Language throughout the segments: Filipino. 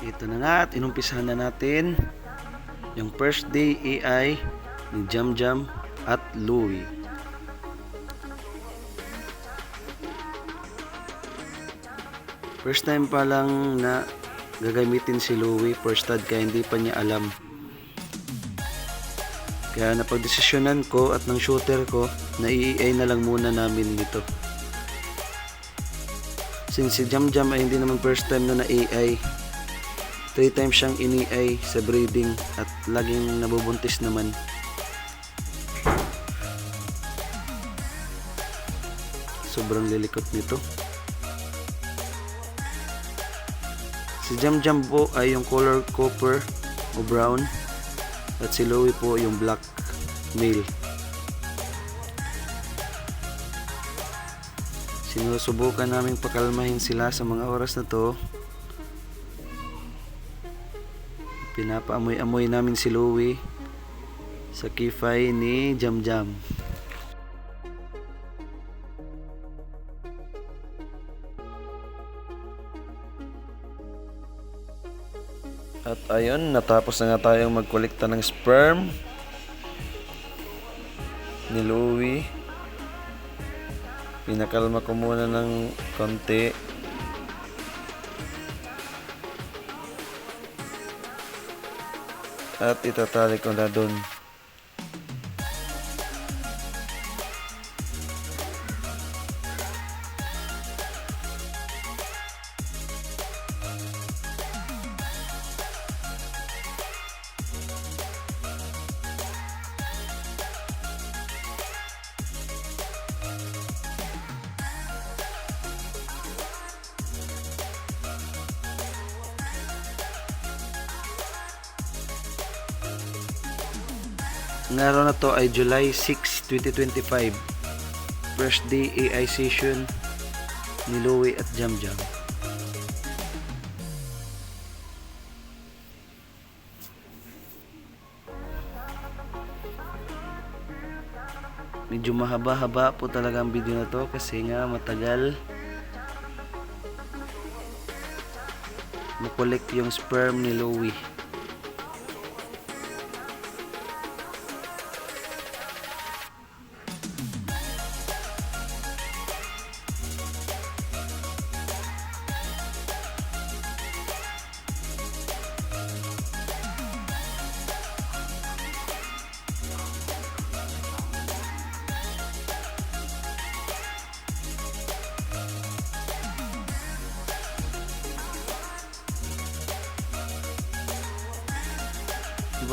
Ito na nga at inumpisahan na natin yung first day AI ni Jamjam at Louie. First time pa lang na gagamitin si Louie, first tad kaya hindi pa niya alam. Kaya napagdesisyonan ko at ng shooter ko na i-AI na lang muna namin dito. Since si Jamjam ay hindi naman first time na AI, 3 times siyang ini-AI sa breeding at laging nabubuntis naman. Sobrang lilikot nito. Si Jamjam po ay yung color copper o brown at si Louie po yung black male. Sinusubukan naming pakalmahin sila sa mga oras na to. Pinapaamoy-amoy namin si Louie sa kifay ni Jamjam. At ayun, natapos na nga tayong magkolekta ng sperm ni Louie. Pinakalma ko muna ng konti. At itatali ko na dun. Ang araw na to ay July 6, 2025. First day AI session ni Louie at Jamjam. Medyo mahaba-haba po talaga ang video na to kasi nga matagal makolekt yung sperm ni Louie.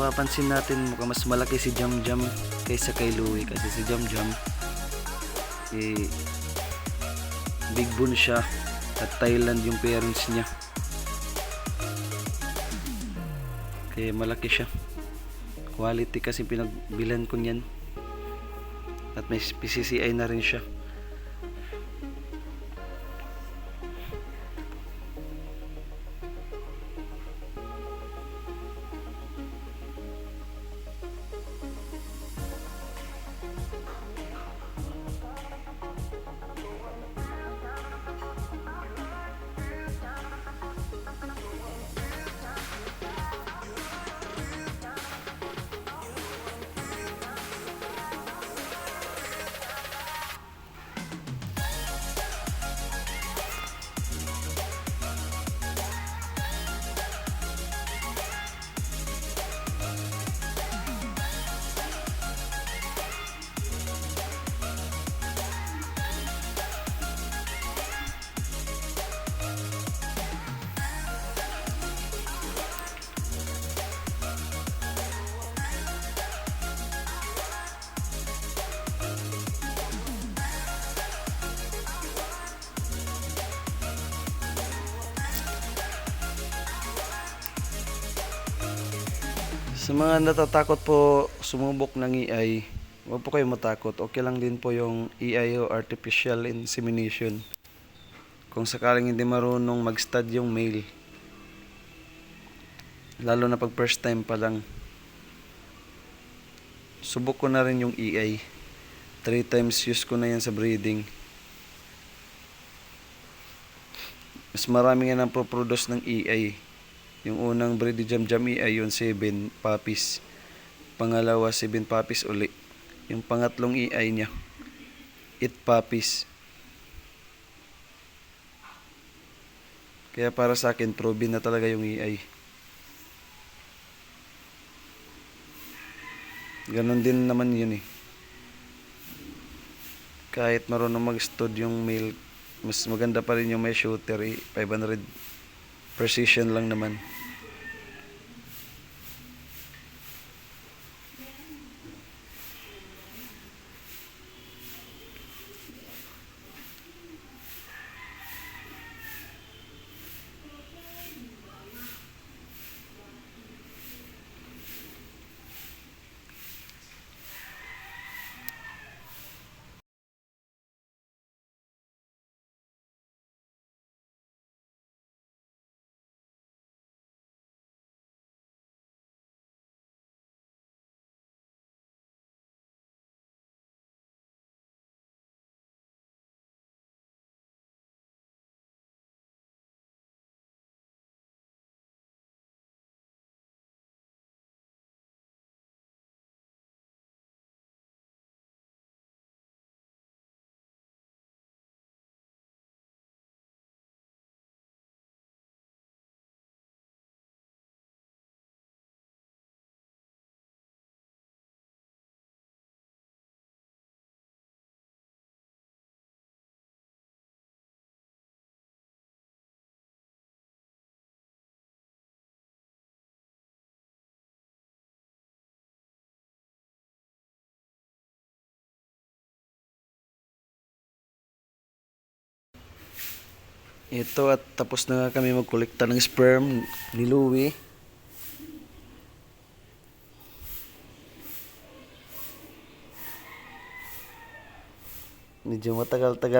Mapapansin natin mukhang mas malaki si Jamjam kaysa kay Louie kasi si Jamjam big bone siya at Thailand yung parents niya kaya malaki siya, quality kasi pinagbilan ko niyan at may PCCI na rin siya. Sa mga natatakot po sumubok ng AI, huwag po kayo matakot. Okay lang din po yung AI o artificial insemination. Kung sakaling hindi marunong mag-stud yung male, lalo na pag first time pa lang. Subok ko na rin yung AI. 3 times use ko na yan sa breeding. Mas marami nga nang pro-produce ng AI Yung unang breed ni Jam Jam ay yung 7 puppies. Pangalawa 7 puppies uli. Yung pangatlong EI niya 8 puppies. Kaya para sa akin proven na talaga yung EI. Ganon din naman yun eh. Kahit marunong mag-stud yung male, mas maganda pa rin yung may shooter eh. 500 precision lang naman. Ito at tapos na nga kami magkolekta ng sperm ni Louie. Medyo matagal-tagal